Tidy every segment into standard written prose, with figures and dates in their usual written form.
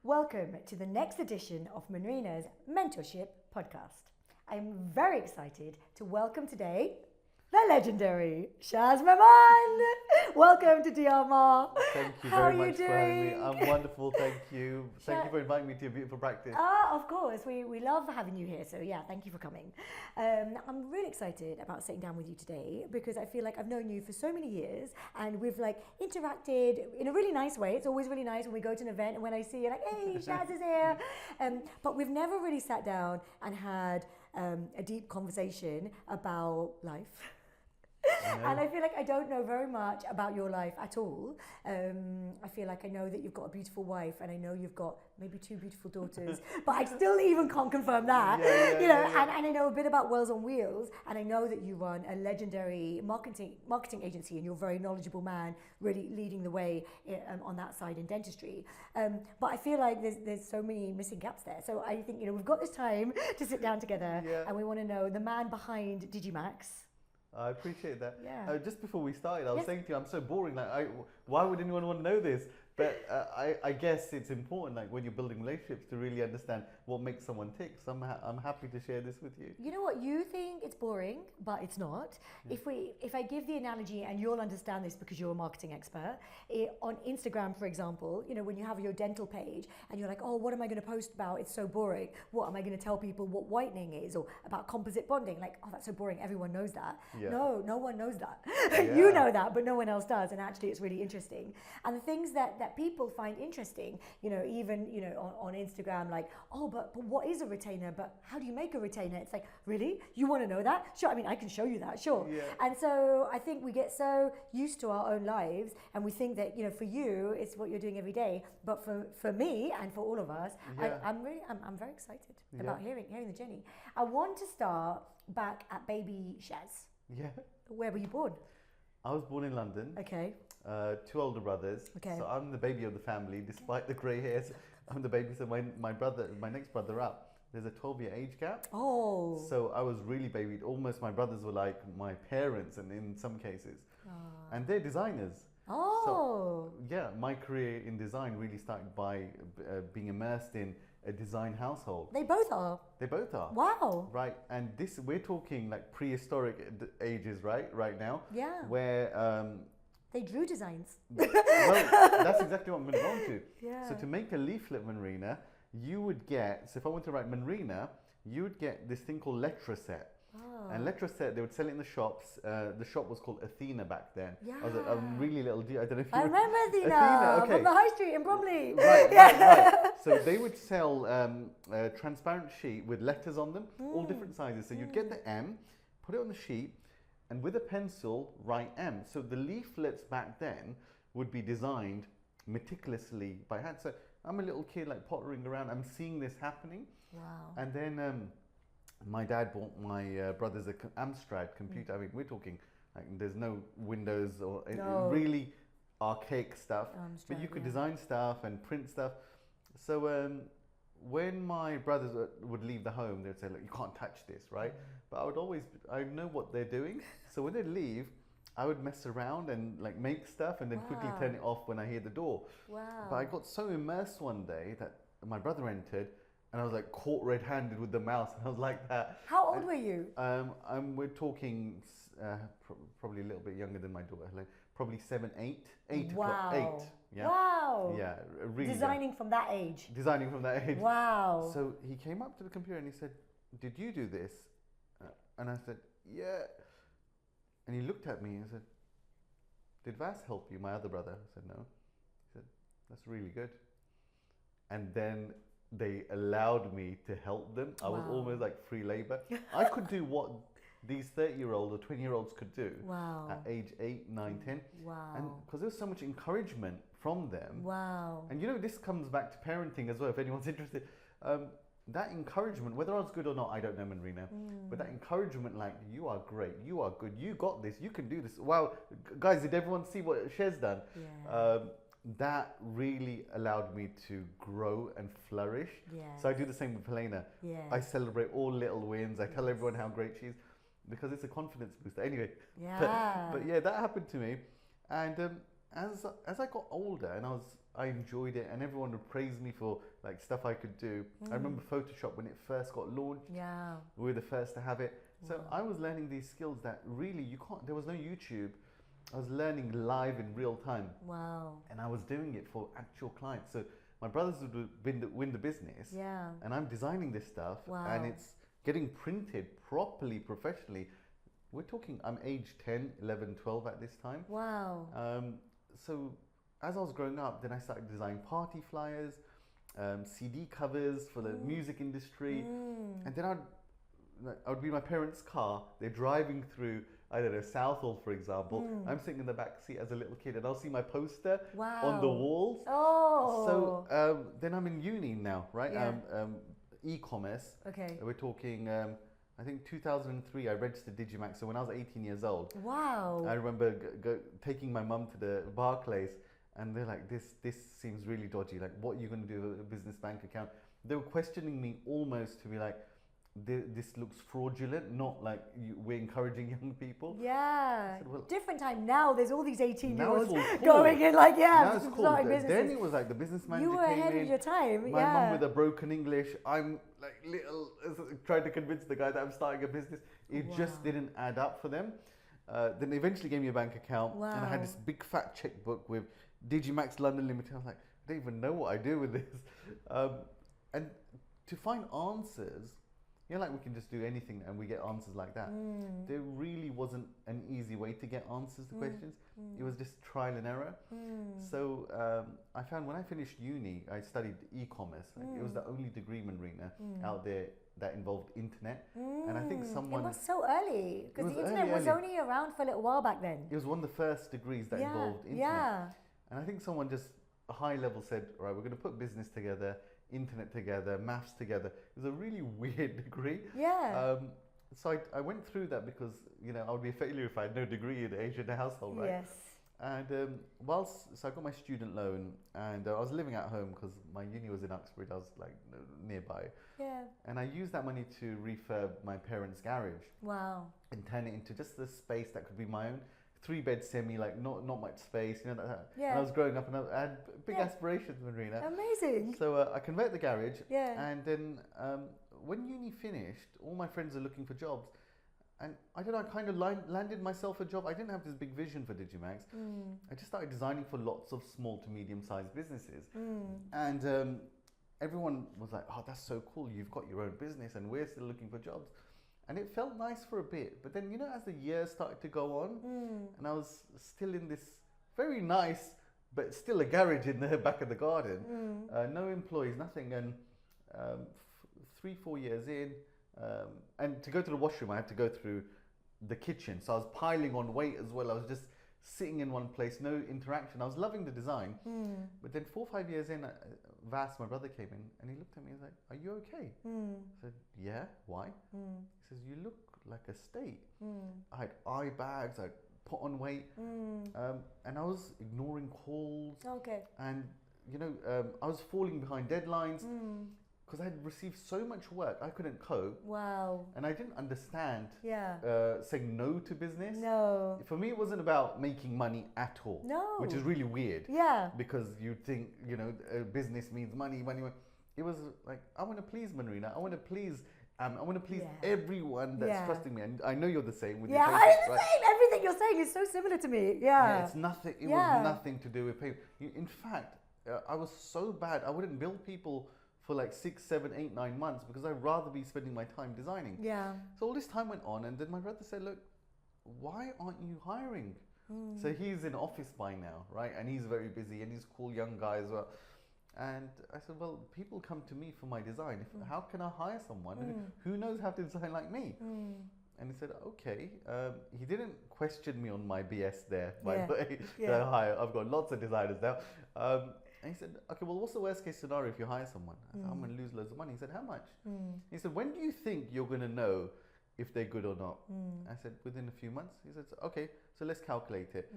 Welcome to the next edition of Manrina's Mentorship podcast. I'm very excited to welcome today the legendary Shaz Memon. Welcome to DRMR. Thank you How very are you much for having me. doing? I'm wonderful, thank you. Thank you for inviting me to your beautiful practice. Of course, we love having you here. So yeah, thank you for coming. I'm really excited about sitting down with you today because I feel like I've known you for so many years and we've like interacted in a really nice way. It's always really nice when we go to an event and when I see you like, hey, Shaz is here. But we've never really sat down and had a deep conversation about life. And I feel like I don't know very much about your life at all. I feel like I know that you've got a beautiful wife and I know you've got maybe 2 beautiful daughters, but I still even can't confirm that. And I know a bit about Wells on Wheels, and I know that you run a legendary marketing agency and you're a very knowledgeable man, really leading the way on that side in dentistry. But I feel like there's so many missing gaps there. So I think, we've got this time to sit down together and we want to know the man behind Digimax. I appreciate that. Yeah. Just before we started, I was saying to you, I'm so boring. Like, why would anyone want to know this? But I guess it's important, like when you're building relationships, to really understand what makes someone tick. So I'm happy to share this with you. You know what? You think it's boring, but it's not. If I give the analogy, and you'll understand this because you're a marketing expert, on Instagram, for example, when you have your dental page and you're like, oh, what am I going to post about? It's so boring. What am I going to tell people what whitening is or about composite bonding? Like, oh, that's so boring. Everyone knows that. Yeah. No one knows that. You know that, but no one else does. And actually, it's really interesting. And the things that people find interesting, even on Instagram, like, oh, but what is a retainer? But how do you make a retainer? It's like, really? You want to know that? Sure. I mean, I can show you that. Sure. Yeah. And so I think we get so used to our own lives, and we think that for you it's what you're doing every day. But for me and for all of us, I'm very excited about hearing the journey. I want to start back at baby Shaz. Yeah. Where were you born? I was born in London. Okay. 2 older brothers. Okay. So I'm the baby of the family, despite the grey hairs. I'm the baby. So my next brother up, there's a 12-year age gap. Oh. So I was really babied. Almost my brothers were like my parents, and in some cases, and they're designers. Oh. So, yeah, my career in design really started by being immersed in a design household. They both are. They both are. Wow. Right, and we're talking like prehistoric ages, right now. Yeah. Where they drew designs. well, that's exactly what I'm going to go on to. Yeah. So to make a leaflet Manrina, you would get, so if I want to write Manrina, you would get this thing called Letraset. Oh. And Letraset, they would sell it in the shops. The shop was called Athena back then. Yeah. I was a really little I don't know if you I remember Athena, okay. from the high street in Bromley. Right. So they would sell a transparent sheet with letters on them, all different sizes. So you'd get the M, put it on the sheet, and with a pencil, write M. So the leaflets back then would be designed meticulously by hand. So I'm a little kid, like pottering around. I'm seeing this happening. Wow. And then my dad bought my brother's Amstrad computer. I mean, we're talking like there's no Windows or really archaic stuff. Amstrad, but you could design stuff and print stuff. So when my brothers would leave the home, they'd say, look, you can't touch this, right? But I know what they're doing. So when they'd leave, I would mess around and like make stuff and then quickly turn it off when I hear the door. Wow. But I got so immersed one day that my brother entered and I was like caught red-handed with the mouse, and I was like that. How old were you? We're talking probably a little bit younger than my daughter, like probably 7, 8. 8 o'clock. 8. Yeah. Wow. Yeah, really. Designing from that age. Designing from that age. Wow. So he came up to the computer and he said, did you do this? And I said, yeah. And he looked at me and said, did Vas help you, my other brother? I said, no. He said, that's really good. And then they allowed me to help them. I was almost like free labor. I could do what these 30-year-olds or 20-year-olds could do at age 8, 9, 10. Wow. And because there was so much encouragement from them. Wow. And this comes back to parenting as well, if anyone's interested. That encouragement, whether I was good or not, I don't know, Manrina, but that encouragement, like, you are great, you are good, you got this, you can do this. Wow, guys, did everyone see what Shaz done? Yeah. That really allowed me to grow and flourish. Yeah. So I do the same with Helena. Yeah. I celebrate all little wins. I tell everyone how great she is because it's a confidence booster. Anyway, but yeah, that happened to me. And as I got older, and I I enjoyed it, and everyone would praise me for like stuff I could do. I remember Photoshop when it first got launched. Yeah. We were the first to have it. So I was learning these skills that really you can't. There was no YouTube. I was learning live in real time. Wow. And I was doing it for actual clients. So my brothers would win the business. Yeah. And I'm designing this stuff, Wow. and it's getting printed properly, professionally. We're talking, I'm age 10, 11, 12 at this time. Wow. So as I was growing up, then I started designing party flyers, CD covers for the music industry. And then I would be in my parents' car. They're driving through, I don't know, Southall, for example. I'm sitting in the back seat as a little kid, and I'll see my poster on the walls. Oh. So then I'm in uni now, right? Yeah. E-commerce. Okay. We're talking, I think 2003, I registered Digimax. So when I was 18 years old, Wow. I remember taking my mum to the Barclays, and they're like, this seems really dodgy. Like, what are you going to do with a business bank account? They were questioning me almost to be like, this looks fraudulent, not like we're encouraging young people. Yeah. I said, well, different time. Now there's all these 18-year-olds cool. going in like, Now it's cool. starting businesses. Then it was like the business manager You were came ahead in, of your time. my mum with a broken English. I'm like little trying to convince the guy that I'm starting a business. It just didn't add up for them. Then they eventually gave me a bank account, and I had this big fat checkbook with Digimax London Limited. I was like, I don't even know what I do with this. And to find answers, like we can just do anything and we get answers like that. There really wasn't an easy way to get answers to questions. It was just trial and error. So I found when I finished uni, I studied e-commerce. Like, it was the only degree, Manrina, out there that involved internet. And I think someone... It was so early, because the internet was only around for a little while back then. It was one of the first degrees that involved internet. Yeah. And I think someone just, a high level said, all right, we're going to put business together, internet together, maths together. It was a really weird degree. Yeah. So I went through that because, I would be a failure if I had no degree in the Asian household, right? Yes. And so I got my student loan, and I was living at home because my uni was in Uxbridge. I was like nearby. Yeah. And I used that money to refurb my parents' garage. Wow. And turn it into just a space that could be my own. 3-bed semi, like not much space, that. Yeah. And I was growing up, and I had big aspirations, Manrina. Amazing. So I converted the garage. Yeah. And then when uni finished, all my friends are looking for jobs, and I don't know, I kind of landed myself a job. I didn't have this big vision for Digimax. I just started designing for lots of small to medium-sized businesses, and everyone was like, "Oh, that's so cool! You've got your own business, and we're still looking for jobs." And it felt nice for a bit, but then, as the years started to go on, and I was still in this very nice, but still a garage in the back of the garden, no employees, nothing, and 3-4 years in, and to go to the washroom, I had to go through the kitchen, so I was piling on weight as well. I was just sitting in one place, no interaction. I was loving the design, but then 4 or 5 years in, Vas, my brother, came in, and he looked at me and was like, "Are you okay?" I said, "Yeah, why?" He says, "You look like a state." I had eye bags, I put on weight, and I was ignoring calls. Okay. And I was falling behind deadlines because I had received so much work, I couldn't cope. Wow. And I didn't understand Yeah. saying no to business. No. For me, it wasn't about making money at all. No. Which is really weird. Yeah. Because you think, business means money. It was like, I want to please Manrina. I want to please everyone that's trusting me. And I know you're the same with your patients, I'm the right? same. Everything you're saying is so similar to me. Yeah. It's nothing. It was nothing to do with payment. In fact, I was so bad. I wouldn't bill people for like 6, 7, 8, 9 months because I'd rather be spending my time designing. Yeah. So all this time went on, and then my brother said, "Look, why aren't you hiring?" So he's in office by now, right? And he's very busy, and he's a cool young guy as well. And I said, "Well, people come to me for my design. How can I hire someone who knows how to design like me?" And he said, "Okay." He didn't question me on my BS there, by the way. I've got lots of designers now. And he said, "Okay, well, what's the worst case scenario if you hire someone?" I said, "I'm going to lose loads of money." He said, "How much?" He said, "When do you think you're going to know if they're good or not?" I said, "Within a few months." He said, "Okay, so let's calculate it.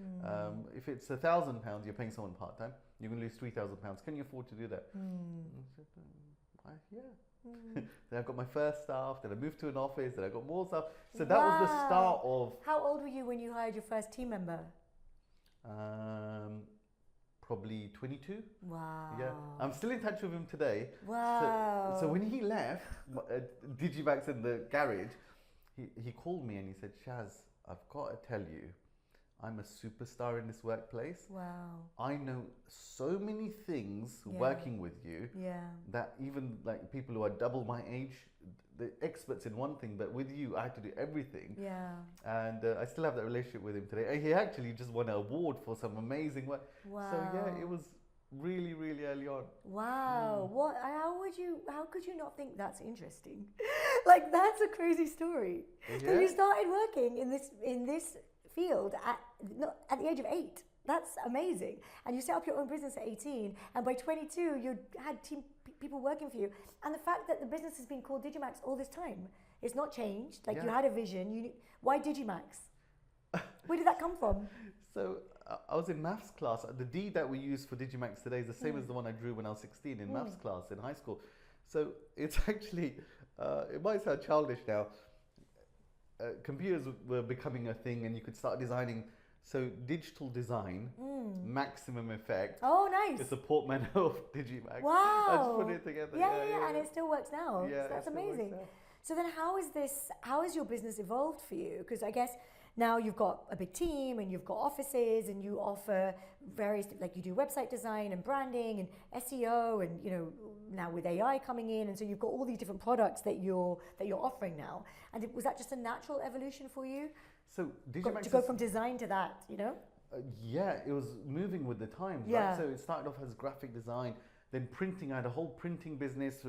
If it's £1,000 you're paying someone part-time, you're going to lose £3,000. Can you afford to do that?" I said, "Yeah." Then I got my first staff, then I moved to an office, then I got more staff. So that was the start of... How old were you when you hired your first team member? probably 22. Wow. Yeah, I'm still in touch with him today. Wow. So when he left Digimax in the garage, he called me and he said, Shaz, I've got to tell you, I'm a superstar in this workplace. Wow. I know so many things Yeah. working with you Yeah. that even like people who are double my age, the experts in one thing, but with you, I had to do everything. Yeah. And I still have that relationship with him today. He actually just won an award for some amazing work. Wow. So yeah, it was really, really early on. Wow. What? How could you not think that's interesting? Like, that's a crazy story. So you started working in this field at the age of 8. That's amazing. And you set up your own business at 18, and by 22 you had people working for you. And the fact that the business has been called Digimax all this time, it's not changed. Like, you had a vision. Why Digimax? Where did that come from? So I was in maths class. The D that we use for Digimax today is the same as the one I drew when I was 16 in maths class in high school. So it's actually, it might sound childish now. Computers were becoming a thing and you could start designing. So digital design, maximum effect. Oh, nice. It's a portmanteau of Digimax. Wow. I just put it together. Yeah. And it still works now. Yeah, So that's it still works amazing. now. So then how has your business evolved for you? Because I guess now you've got a big team and you've got offices and you offer various, like you do website design and branding and SEO and, you know, now with AI coming in. And so you've got all these different products that you're offering now. And was that just a natural evolution for you? So Digimax To go from design to that, you know? yeah, it was moving with the times, Yeah. right? So it started off as graphic design, then printing. I had a whole printing business,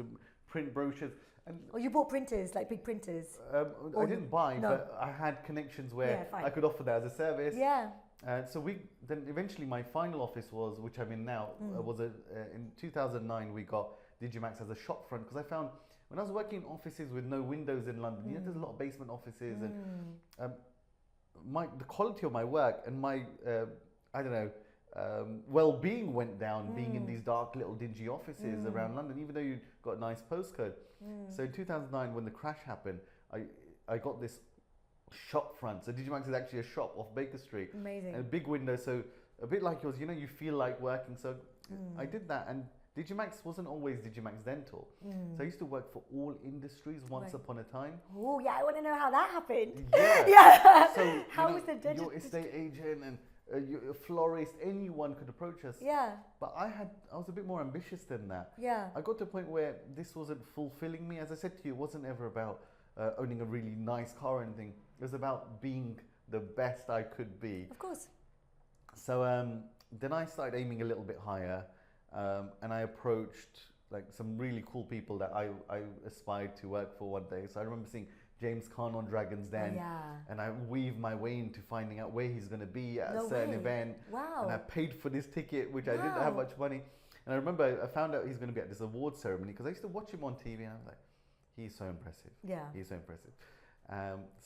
print brochures. And Or you bought printers, like big printers? I didn't buy, no. but I had connections where Yeah, fine. I could offer that as a service. Yeah. So then eventually my final office was, which I'm in now, was in 2009 we got Digimax as a shop front, because I found when I was working in offices with no windows in London, you know, there's a lot of basement offices, and the quality of my work and my well-being went down being in these dark little dingy offices around London, even though you got a nice postcode. So in 2009 when the crash happened, I got this shop front. So Digimax is actually a shop off Baker Street. Amazing. And a big window, so a bit like yours, you know, you feel like working. So I did that, and Digimax wasn't always Digimax Dental. So I used to work for all industries once upon a time. Oh, yeah, I want to know how that happened. Yeah. Yeah. So How was the digital? your estate agent and your florist, anyone could approach us. Yeah. But I was a bit more ambitious than that. Yeah. I got to a point where this wasn't fulfilling me. As I said to you, it wasn't ever about owning a really nice car or anything. It was about being the best I could be. Of course. So then I started aiming a little bit higher, and I approached like some really cool people that I aspired to work for one day. So I remember seeing James Caan on Dragon's Den, and I weaved my way into finding out where he's going to be at a certain event. Wow. And I paid for this ticket, which I didn't have much money. And I remember I found out he's going to be at this award ceremony because I used to watch him on TV, and I was like, he's so impressive. Yeah. He's so impressive.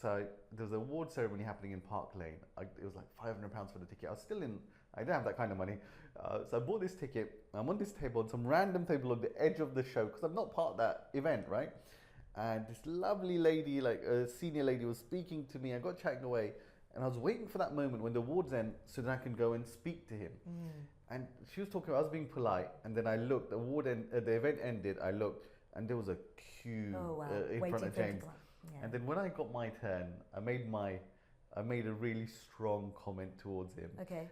So there was an award ceremony happening in Park Lane. It was like £500 for the ticket. I didn't have that kind of money. So I bought this ticket. I'm on this table, on some random table on the edge of the show, because I'm not part of that event, right? And this lovely lady, like a senior lady, was speaking to me. I got chatting away, and I was waiting for that moment when the awards end so that I can go and speak to him. And she was talking, I was being polite, and then I looked, the event ended, I looked, and there was a queue in front of James. Yeah. And then when I got my turn, I made a really strong comment towards him. Okay.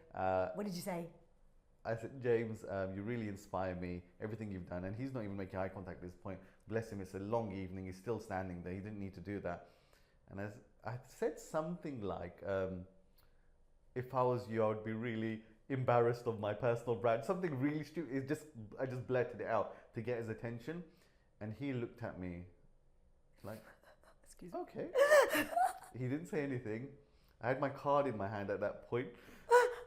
What did you say? I said, James, you really inspire me, everything you've done. And he's not even making eye contact at this point. Bless him, it's a long evening, he's still standing there, he didn't need to do that. And I said something like, if I was you, I would be really embarrassed of my personal brand. Something really stupid. I just blurted it out to get his attention. And he looked at me like, Excuse me. okay. He didn't say anything. I had my card in my hand at that point.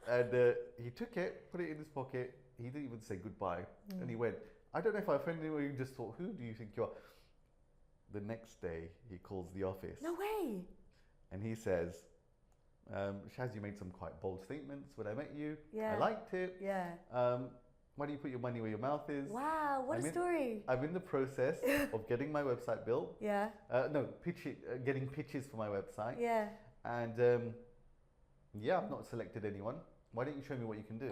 And he took it, put it in his pocket. He didn't even say goodbye. And he went, I don't know if I offended him or you just thought, who do you think you are? The next day, he calls the office. No way. And he says, Shaz, you made some quite bold statements when I met you. Yeah. I liked it. Yeah. Why do you put your money where your mouth is? Wow, what a story. I'm in the process of getting my website built. Yeah. Getting pitches for my website. Yeah. And yeah, I've not selected anyone. why don't you show me what you can do?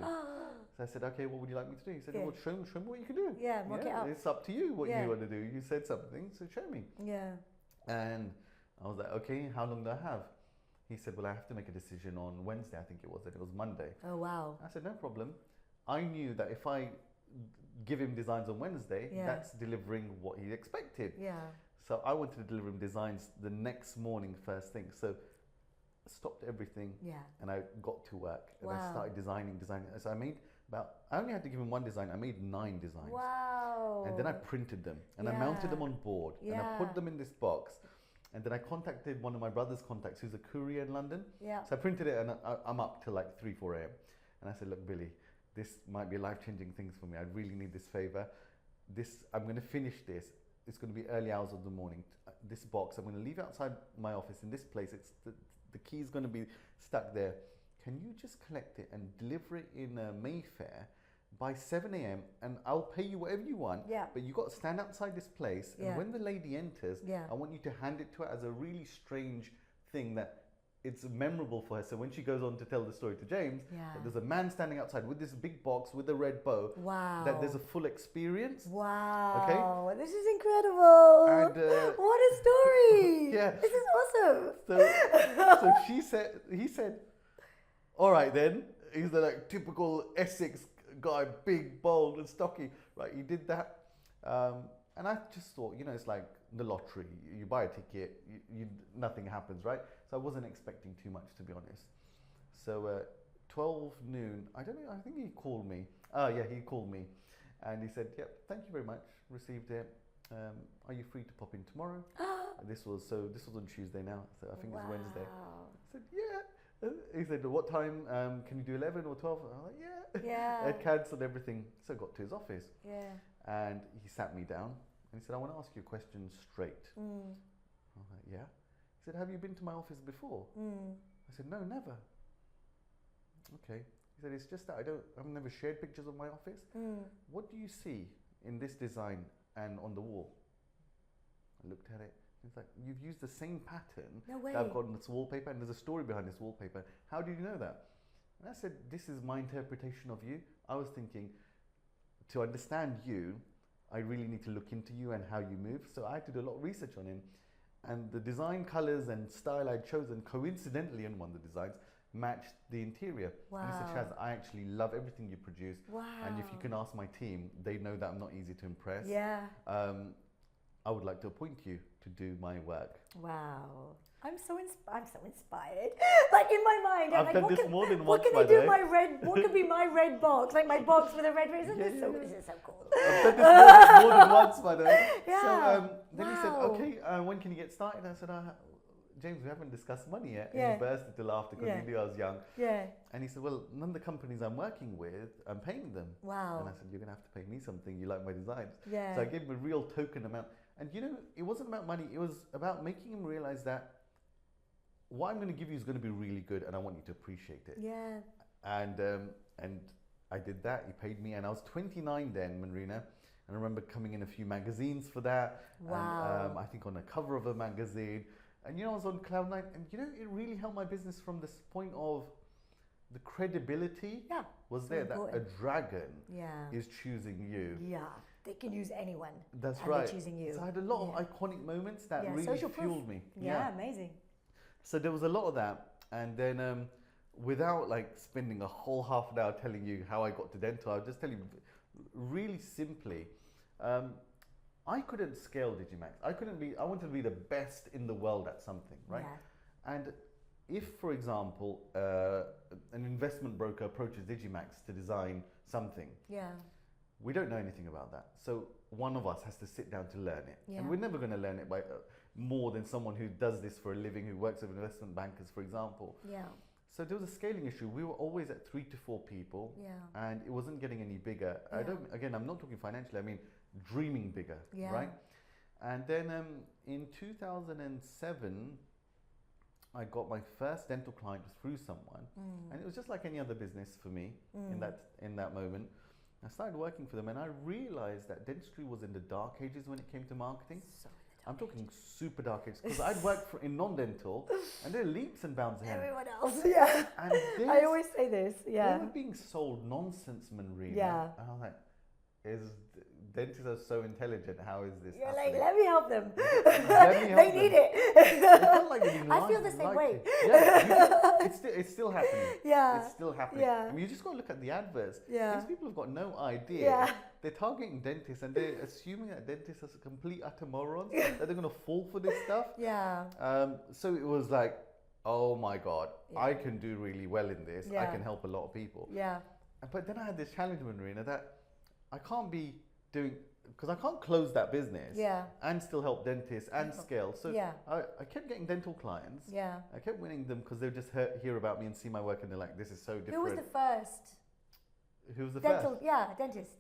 So I said, okay, what would you like me to do? He said, well, show me what you can do. Yeah, mock it up. It's up to you what you want to do. You said something, so show me. Yeah. And I was like, okay, how long do I have? He said, well, I have to make a decision on Wednesday, I think it was, and it was Monday. Oh, wow. I said, no problem. I knew that if I give him designs on Wednesday, that's delivering what he expected. Yeah. So I wanted to deliver him designs the next morning, first thing. So I stopped everything and I got to work and I started designing. So I only had to give him one design. I made 9 designs. Wow. And then I printed them and I mounted them on board and I put them in this box. And then I contacted one of my brother's contacts who's a courier in London. Yeah. So I printed it and I'm up till like 3, 4 a.m. And I said, look, Billy, this might be life-changing things for me. I really need this favor. I'm going to finish this. It's going to be early hours of the morning. This box, I'm going to leave it outside my office in this place. It's the key is going to be stuck there. Can you just collect it and deliver it in Mayfair by 7 a.m. and I'll pay you whatever you want. Yeah. But you got to stand outside this place, and when the lady enters, I want you to hand it to her as a really strange thing that it's memorable for her. So when she goes on to tell the story to James, that there's a man standing outside with this big box with a red bow. Wow. That there's a full experience. Wow. Okay. This is incredible. And what a story. This is awesome. So he said, all right then. He's the like typical Essex guy, big, bold and stocky. Right, he did that. And I just thought, it's like the lottery. You buy a ticket, nothing happens, right? So I wasn't expecting too much, to be honest. So 12 noon, I don't know, I think he called me. He called me. And he said, yep, thank you very much, received it. Are you free to pop in tomorrow? This was on Tuesday now, so I think it's Wednesday. I said, yeah. He said, what time? Can you do 11 or 12? I was like, yeah. I'd cancelled everything. So I got to his office. Yeah. And he sat me down and he said, I want to ask you a question straight. I was like, yeah. He said, have you been to my office before? I said, no, never. Okay. He said, it's just that I've never shared pictures of my office. What do you see in this design and on the wall? I looked at it. He's like, you've used the same pattern that I've got on this wallpaper, and there's a story behind this wallpaper. How do you know that? And I said, this is my interpretation of you. I was thinking, to understand you, I really need to look into you and how you move. So I had to do a lot of research on him. And the design colors and style I'd chosen, coincidentally in one of the designs, matched the interior. Wow. And he said, Shaz, I actually love everything you produce. Wow. And if you can ask my team, they know that I'm not easy to impress. Yeah. I would like to appoint you to do my work. Wow. I'm so inspired. Like in my mind, I'm I've like, done this more than what once, can I do? What could be my red box? Like my box with a red ribbon. This is so cool. I've done this more than once, by the way. Yeah. So then he said, okay, when can you get started? I said, James, we haven't discussed money yet. And he burst into laughter because he knew I was young. Yeah. And he said, well, none of the companies I'm working with, I'm paying them. Wow. And I said, you're going to have to pay me something. You like my designs. Yeah. So I gave him a real token amount. And it wasn't about money. It was about making him realize that what I'm going to give you is going to be really good, and I want you to appreciate it. Yeah. And I did that. He paid me, and I was 29 then, Manrina. And I remember coming in a few magazines for that. Wow. And I think on a cover of a magazine. And I was on cloud nine, and it really helped my business from this point of the credibility was there that a dragon is choosing you. Yeah. They can use anyone. That's right. They're choosing you. So I had a lot of iconic moments that really fueled me. Yeah, amazing. So there was a lot of that, and then without spending a whole half an hour telling you how I got to dental, I'll just tell you really simply. I couldn't scale Digimax. I wanted to be the best in the world at something, right? Yeah. And if, for example, an investment broker approaches Digimax to design something, we don't know anything about that. So one of us has to sit down to learn it. Yeah. And we're never going to learn it by more than someone who does this for a living, who works with investment bankers, for example. Yeah. So there was a scaling issue. We were always at 3 to 4 people, and it wasn't getting any bigger. Yeah. I'm not talking financially, I mean dreaming bigger, right? And then in 2007, I got my first dental client through someone, and it was just like any other business for me in that moment. I started working for them, and I realized that dentistry was in the dark ages when it came to marketing. So I'm talking super dark ages. Because I'd worked in non-dental, and they're leaps and bounds ahead. Everyone else, yeah. And I always say this, yeah. they were being sold nonsense, Manrina. Yeah. And I'm like, dentists are so intelligent. How is this You're happening? like, let me help them. Let me help They them. need it. It felt like they're being I feel lied- the same lied way. to. Yeah, it's still happening. Yeah. It's still happening. Yeah. I mean, you just got to look at the adverts. Yeah. These people have got no idea. Yeah. They're targeting dentists and they're assuming that dentists are complete utter morons, that they're going to fall for this stuff. Yeah. So it was like, oh my God, Yeah. I can do really well in this. I Yeah. can help a lot of people. Yeah. But then I had this challenge, Manrina, that I can't be doing, because I can't close that business Yeah. and still help dentists and scale. So Yeah. I kept getting dental clients. Yeah. I kept winning them because they would just hear about me and see my work and they're like, this is so different. Who was the first? Who was the Dental, first? yeah, dentist.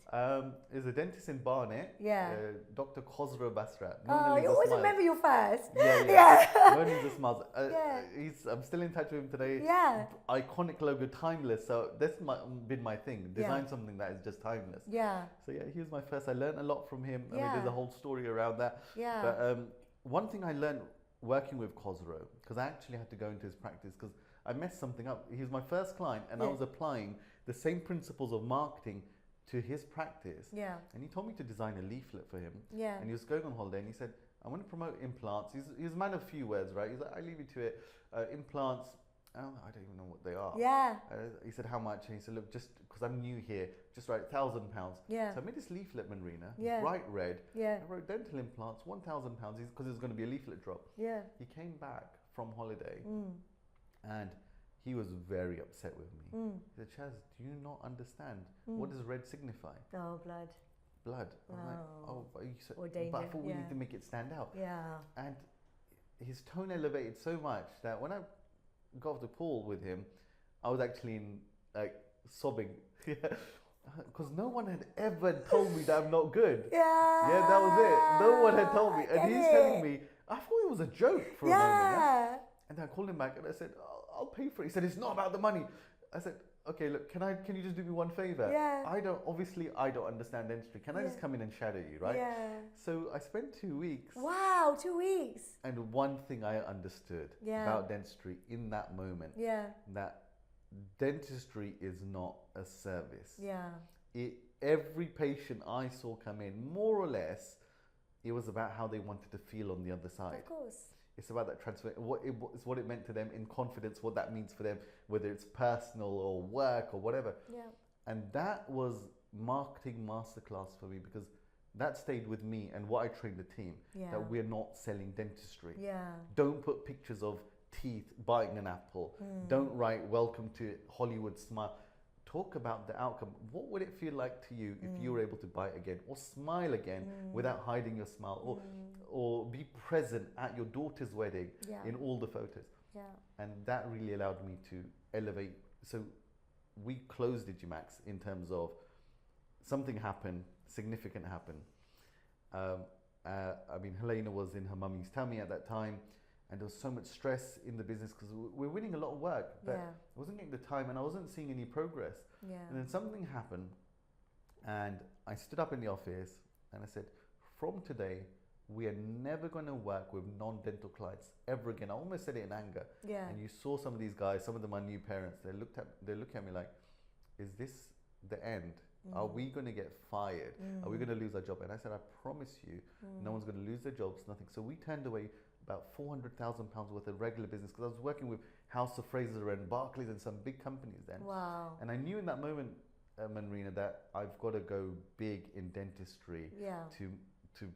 Is a dentist in Barnet. Yeah. Dr. Khosrow Basrat. Oh, you always remember your first. Yeah. Mona Lisa Smiles. Yeah. I'm still in touch with him today. Yeah. Iconic logo, timeless. So that's been my thing. Design Yeah. something that is just timeless. Yeah. So yeah, he was my first. I learned a lot from him. I mean, Yeah. there's a whole story around that. Yeah. But one thing I learned working with Khosrow, because I actually had to go into his practice because I messed something up. He was my first client, and I Yeah. was applying the same principles of marketing to his practice. Yeah. And he told me to design a leaflet for him. Yeah. And he was going on holiday, and he said, I want to promote implants. He's a man of few words, right? He's like, I leave you to it. Implants, I don't even know what they are. Yeah. He said, how much? And he said, look, just because I'm new here, just write £1,000. Yeah. So I made this leaflet, Manrina, Yeah. bright red. Yeah. I wrote dental implants, £1,000, because there's going to be a leaflet drop. Yeah. He came back from holiday, Mm. and he was very upset with me. Mm. He said, Shaz, do you not understand? Mm. What does red signify? Oh, blood. Blood. I'm like, Oh. oh, but, Or but I danger, thought we yeah. need to make it stand out. Yeah. And his tone elevated so much that when I got off the call with him, I was actually sobbing. Because no one had ever told me that I'm not good. Yeah. Yeah, that was it. No one had told me. And Get he's it. telling me, I thought it was a joke for a moment. Yeah. And then I called him back and I said, I'll pay for it. He said, it's not about the money. I said, okay, look, can you just do me one favor? Yeah. I don't understand dentistry. Can I just come in and shadow you, right? Yeah. So I spent 2 weeks. Wow, 2 weeks. And one thing I understood Yeah. about dentistry in that moment, Yeah. that dentistry is not a service. Yeah. Every patient I saw come in, more or less, it was about how they wanted to feel on the other side. Of course. It's about that transfer, what it meant to them in confidence, what that means for them, whether it's personal or work or whatever. Yeah. And that was marketing masterclass for me, because that stayed with me and what I trained the team, Yeah. that we're not selling dentistry. Yeah. Don't put pictures of teeth biting an apple. Don't write welcome to Hollywood Smile. Talk about the outcome. What would it feel like to you if you were able to bite again or smile again without hiding your smile, or be present at your daughter's wedding Yeah. in all the photos? Yeah. And that really allowed me to elevate. So we closed Digimax in terms of something happened, significant happened. I mean, Helena was in her mummy's tummy at that time, and there was so much stress in the business because we're winning a lot of work, but Yeah. I wasn't getting the time and I wasn't seeing any progress. Yeah. And then something happened, and I stood up in the office and I said, from today, we are never going to work with non-dental clients ever again. I almost said it in anger. Yeah. And you saw some of these guys, some of them are new parents. They're looking at me like, is this the end? Are we going to get fired? Are we going to lose our job? And I said, I promise you, no one's going to lose their jobs, nothing. So we turned away about £400,000 worth of regular business, because I was working with House of Fraser and Barclays and some big companies then. Wow. And I knew in that moment, Manrina, that I've got to go big in dentistry Yeah. to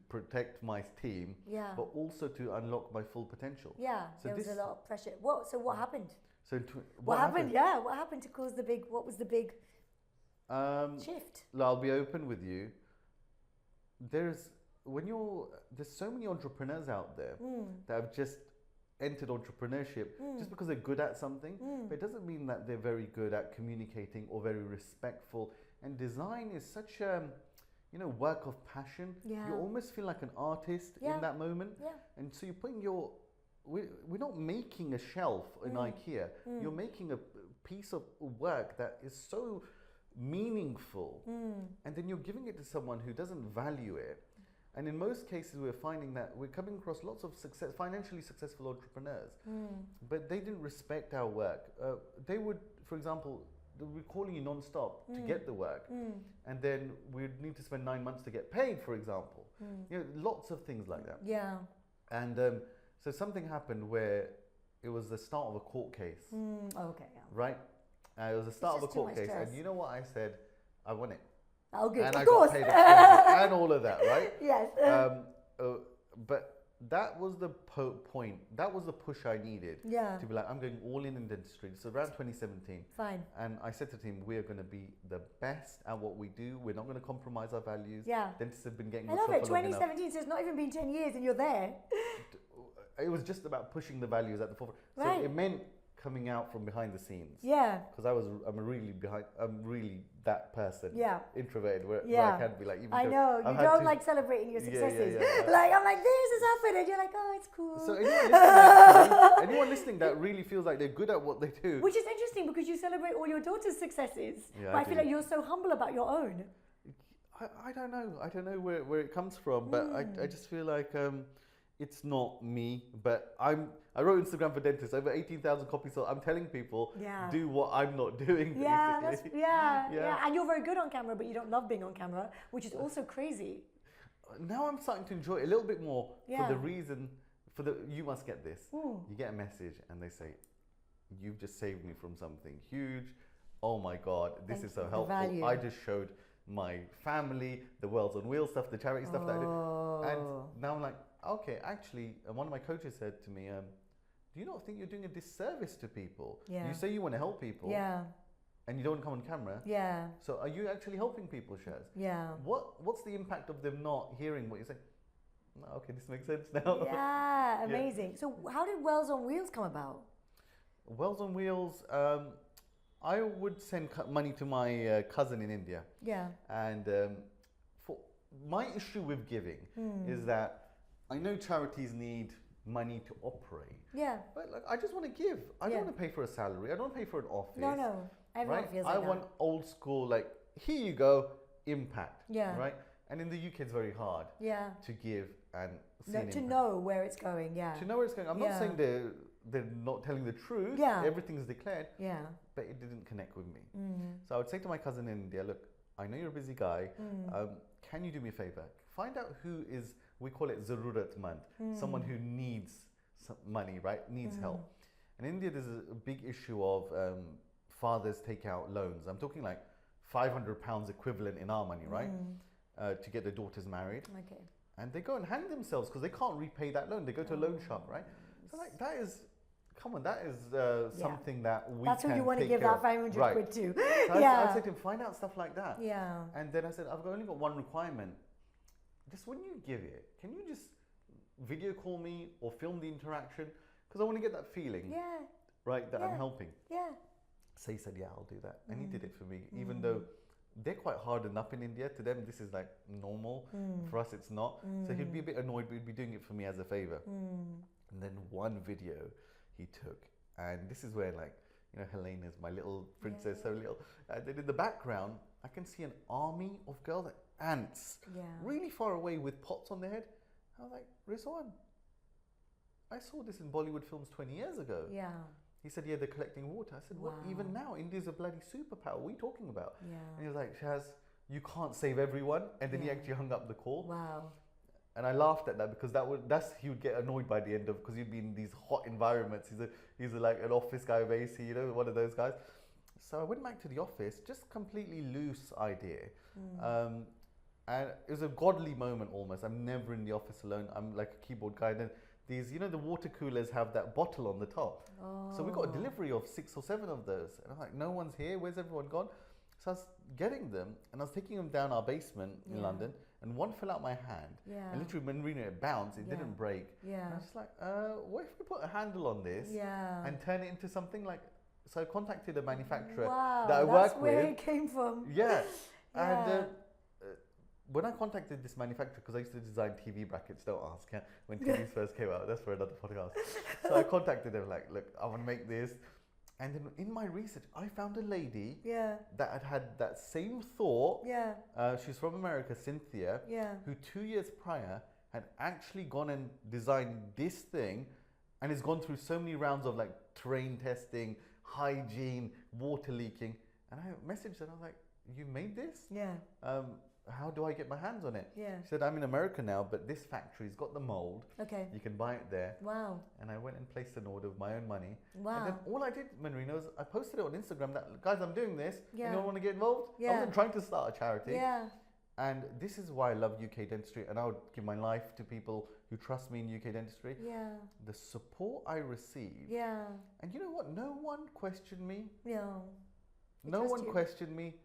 protect my team, Yeah. but also to unlock my full potential. Yeah. So There was a this- lot of pressure. What happened? So What happened? Yeah. What happened to cause the big? What was the big shift? I'll be open with you. There's so many entrepreneurs out there that have just entered entrepreneurship just because they're good at something, but it doesn't mean that they're very good at communicating or very respectful. And design is such a work of passion. Yeah. You almost feel like an artist Yeah. in that moment. Yeah. And so you're putting we're not making a shelf in IKEA. You're making a piece of work that is so meaningful, and then you're giving it to someone who doesn't value it. And in most cases, we're finding that we're coming across lots of financially successful entrepreneurs, but they didn't respect our work. They would, for example, they would be calling you non-stop to get the work, and then we'd need to spend 9 months to get paid, for example. You know, lots of things like that. Yeah. And so something happened where it was the start of a court case. Okay. Yeah. Right? It was the start of a just too court much case, stress. and you know what I said? I won it. Oh, good. And Of I course. got paid expenses and all of that, right? Yes. But that was the point. That was the push I needed to be like, I'm going all in dentistry. So around 2017. Fine. And I said to the team, we are going to be the best at what we do. We're not going to compromise our values. Yeah. Dentists have been getting I love it. 2017, so it's not even been 10 years and you're there. It was just about pushing the values at the forefront. Right. So it meant coming out from behind the scenes. Yeah. Because I'm really that person. Yeah. Introverted, where Yeah. I can be like, even I though know. You I've had don't to- like celebrating your successes. yeah. Like, I'm like, this has happened. And you're like, oh, it's cool. So anyone listening that really feels like they're good at what they do. Which is interesting because you celebrate all your daughter's successes. Yeah, But I I feel do. like you're so humble about your own. I don't know. I don't know where it comes from, but I just feel like it's not me. But I wrote Instagram for dentists, over 18,000 copies. So I'm telling people, do what I'm not doing. Yeah, basically. yeah. And you're very good on camera, but you don't love being on camera, which is also crazy. Now I'm starting to enjoy it a little bit more for Yeah. the reason, you must get this. You get a message and they say, you've just saved me from something huge. Oh my God, this Thank is so you, the helpful. value. I just showed my family, the Worlds on Wheels stuff, the charity stuff that I do. And now I'm like, okay, actually, one of my coaches said to me, do you not think you're doing a disservice to people? Yeah. You say you want to help people and you don't want to come on camera. Yeah. So are you actually helping people, Shaz? Yeah. What's the impact of them not hearing what you're saying? No, okay, this makes sense now. Yeah, amazing. So how did Wells on Wheels come about? Wells on Wheels, I would send money to my cousin in India. Yeah. And for my issue with giving is that I know charities need money to operate. Yeah. But like, I just want to give. I don't want to pay for a salary. I don't want to pay for an office. No. Everyone feels like I that. want old school, like, here you go, impact. Yeah. Right? And in the UK, it's very hard to give and see an to impact. know where it's going, To know where it's going. I'm not saying they're not telling the truth. Yeah. Everything's declared. Yeah. But it didn't connect with me. So I would say to my cousin in India, look, I know you're a busy guy. Can you do me a favor? Find out who is, we call it zaruratmand, someone who needs some money, right? Needs help. In India, there's a big issue of fathers take out loans. I'm talking like £500 equivalent in our money, right? To get their daughters married. Okay. And they go and hang themselves because they can't repay that loan. They go to a loan shark, right? So like that is, come on, that is something that we That's can who you want to take give care that of. 500 quid to. So I said to him, find out stuff like that. Yeah. And then I said, I've only got one requirement. Just when you give it, can you just video call me or film the interaction? Because I want to get that feeling, right, that I'm helping. Yeah. So he said, yeah, I'll do that. And he did it for me, even though they're quite hardened up in India. To them, this is like normal. For us, it's not. So he'd be a bit annoyed, but he'd be doing it for me as a favor. And then one video he took, and this is where, like, you know, Helena's my little princess, so little. And then in the background, I can see an army of girls, like ants, really far away with pots on their head. I was like, Rizwan, I saw this in Bollywood films 20 years ago. Yeah. He said, yeah, they're collecting water. I said, what? Even now, India's a bloody superpower. What are you talking about? Yeah. And he was like, Shaz, you can't save everyone. And then he actually hung up the call. Wow. And I laughed at that because he would get annoyed by the end of, because he'd be in these hot environments. He's like an office guy of AC, you know, one of those guys. So I went back to the office, just completely loose idea. And it was a godly moment almost. I'm never in the office alone. I'm like a keyboard guy. And then these, you know, the water coolers have that bottle on the top. So we got a delivery of 6 or 7 of those. And I'm like, no one's here. Where's everyone gone? So I was getting them and I was taking them down our basement in London. And one fell out my hand. And literally, Manrina, it bounced. It didn't break. And I was just like, what if we put a handle on this and turn it into something like... So I contacted a manufacturer that I work with. That's where it came from. And when I contacted this manufacturer, because I used to design TV brackets, don't ask, when TVs first came out, that's for another podcast. So I contacted them like, look, I want to make this. And then in my research, I found a lady Yeah. that had that same thought. Yeah. She's from America, Cynthia, Yeah. who 2 years prior had actually gone and designed this thing, and has gone through so many rounds of like terrain testing, hygiene, water leaking. And I messaged her and I was like, "You made this? Yeah. How do I get my hands on it?" Yeah. She said, "I'm in America now, but this factory's got the mold. Okay. You can buy it there." Wow. And I went and placed an order with my own money. Wow. And then all I did, Manrina, was I posted it on Instagram that, "Guys, I'm doing this. Yeah. Anyone want to get involved?" Yeah. I wasn't trying to start a charity. Yeah. And this is why I love UK dentistry, and I would give my life to people who trust me in UK dentistry. Yeah. The support I received. Yeah. And you know what? No one questioned me. Yeah. They No trust one you. questioned me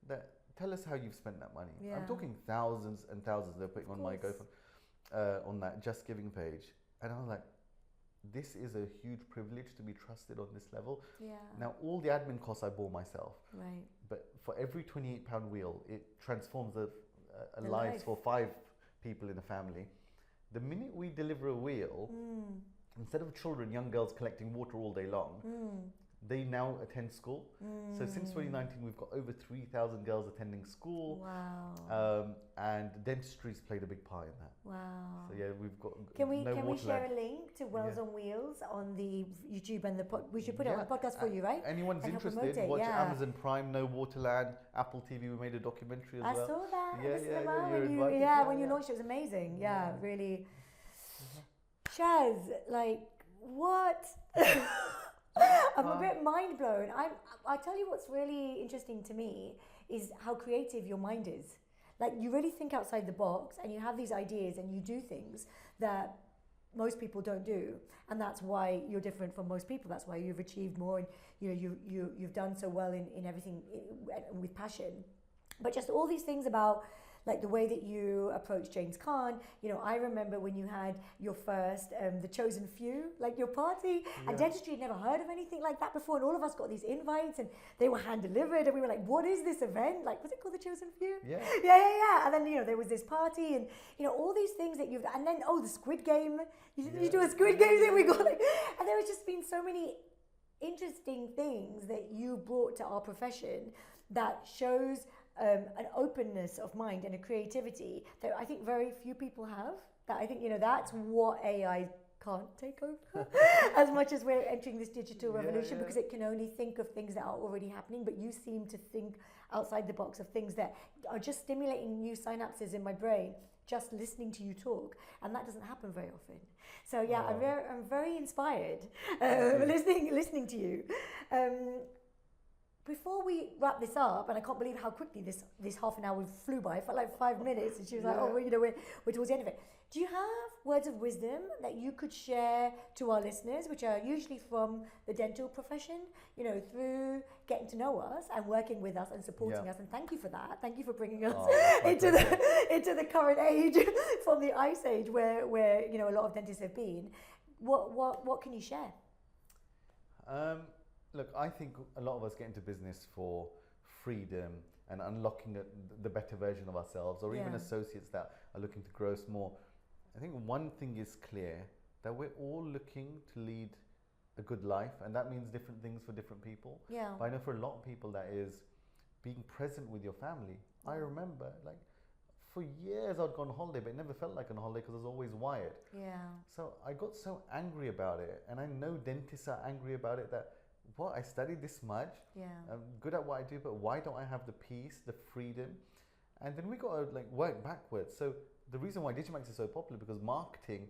that, "Tell us how you've spent that money." Yeah. I'm talking thousands and thousands they're putting on my course. GoFundMe, on that Just Giving page. And I was like, this is a huge privilege to be trusted on this level. Yeah. Now, all the admin costs I bore myself. Right. But for every £28 wheel, it transforms a The lives life. for 5 people in a family. The minute we deliver a wheel, instead of children, young girls collecting water all day long, they now attend school. So since 2019, we've got over 3,000 girls attending school. Wow. And dentistry's played a big part in that. Wow. So yeah, we've got Can we no water share land. a link to Wells Yeah. on Wheels on the YouTube and the we should put it on Yeah. the podcast for you, right? Anyone's And help promote interested, it, watch yeah. Amazon Prime, No Waterland, Apple TV. We made a documentary as I well. saw that. Yeah, This is yeah, about yeah, when you're you invited. yeah, Yeah, when you yeah. launched it, it was amazing. Yeah, Yeah. really. Shaz, like what? I'm a bit mind blown. I tell you what's really interesting to me is how creative your mind is. Like you really think outside the box and you have these ideas and you do things that most people don't do, and that's why you're different from most people. That's why you've achieved more, and you've done so well in everything with passion. But just all these things about like the way that you approach James Caan. I remember when you had your first, The Chosen Few, like your party, and dentistry had never heard of anything like that before, and all of us got these invites, and they were hand delivered, and we were like, "What is this event? Like, was it called The Chosen Few?" Yeah. Yeah. And then there was this party, and all these things that you've, and then the Squid Game. You do a Squid Game thing. We got like, and there has just been so many interesting things that you brought to our profession that shows an openness of mind and a creativity that I think very few people have. That I think that's what AI can't take over as much as we're entering this digital revolution, because it can only think of things that are already happening. But you seem to think outside the box of things that are just stimulating new synapses in my brain just listening to you talk, and that doesn't happen very often. So yeah, I'm very inspired listening to you. Before we wrap this up, and I can't believe how quickly this half an hour flew by. It felt like 5 minutes, and she was like, "Oh, well, we're towards the end of it." Do you have words of wisdom that you could share to our listeners, which are usually from the dental profession, through getting to know us and working with us and supporting us? And thank you for that. Thank you for bringing us into the current age, from the ice age where a lot of dentists have been. What can you share? Look, I think a lot of us get into business for freedom and unlocking the better version of ourselves, or even associates that are looking to grow more. I think one thing is clear, that we're all looking to lead a good life, and that means different things for different people. Yeah. But I know for a lot of people that is being present with your family. I remember, like, for years I'd gone on holiday, but it never felt like on holiday because I was always wired. Yeah. So I got so angry about it, and I know dentists are angry about it, that I studied this much, I'm good at what I do, but why don't I have the peace, the freedom? And then we got to work backwards. So the reason why Digimax is so popular, because marketing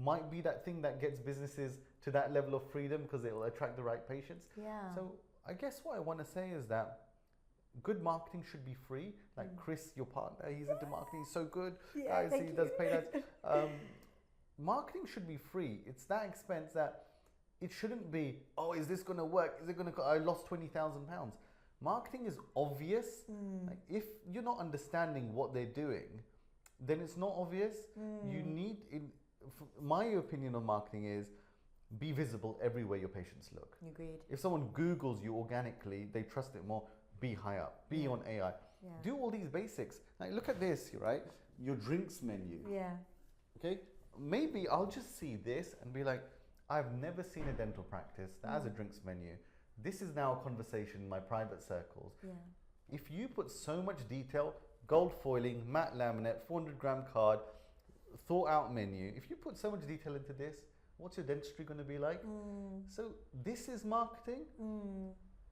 might be that thing that gets businesses to that level of freedom, because it will attract the right patients. Yeah. So I guess what I want to say is that good marketing should be free. Like Chris, your partner, he's into marketing, he's so good. Guys, he does pay ads. Marketing should be free. It's that expense that it shouldn't be, is this going to work? Is it going to, I lost £20,000. Marketing is obvious. Like, if you're not understanding what they're doing, then it's not obvious. You need, my opinion on marketing is, be visible everywhere your patients look. Agreed. If someone Googles you organically, they trust it more. Be high up, be on AI. Do all these basics. Like, look at this, right? Your drinks menu. Yeah. Okay? Maybe I'll just see this and be like, I've never seen a dental practice that has a drinks menu this is now a conversation in my private circles. Yeah. If you put so much detail, gold foiling, matte laminate, 400-gram card, thought out menu, if you put so much detail into this, what's your dentistry going to be like? So this is marketing,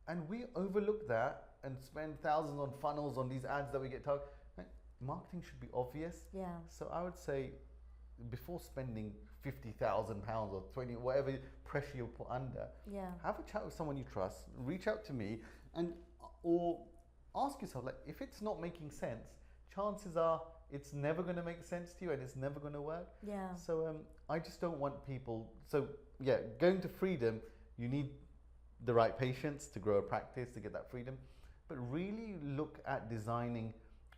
and we overlook that and spend thousands on funnels on these ads that we get targeted. Marketing should be obvious. Yeah. So I would say, before spending £50,000 or 20, whatever pressure you put under, have a chat with someone you trust. Reach out to me, or ask yourself, like, if it's not making sense, chances are it's never going to make sense to you, and it's never going to work. Yeah. So I just don't want people. So yeah, going to freedom, you need the right patience to grow a practice, to get that freedom, but really look at designing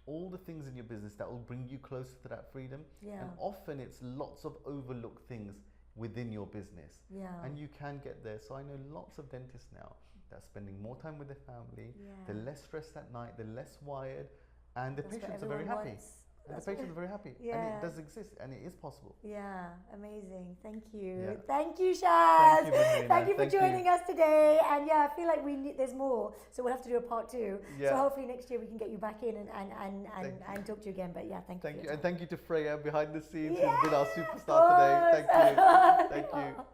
all the things in your business that will bring you closer to that freedom. Yeah. And often it's lots of overlooked things within your business. Yeah. And you can get there. So I know lots of dentists now that are spending more time with their family. They're less stressed at night, they're less wired, and the patients are very happy. And the patients are very happy. And it does exist, and it is possible. Yeah, amazing. Thank you. Yeah. Thank you, Shaz. Thank you, Manrina. Thank you for Thank joining you. us today. And yeah, I feel like there's more. So we'll have to do a part 2. Yeah. So hopefully next year we can get you back in and talk to you again. But yeah, thank you. Thank you. And thank you to Freya behind the scenes, Yeah, who's been our superstar today. Thank you. Thank you.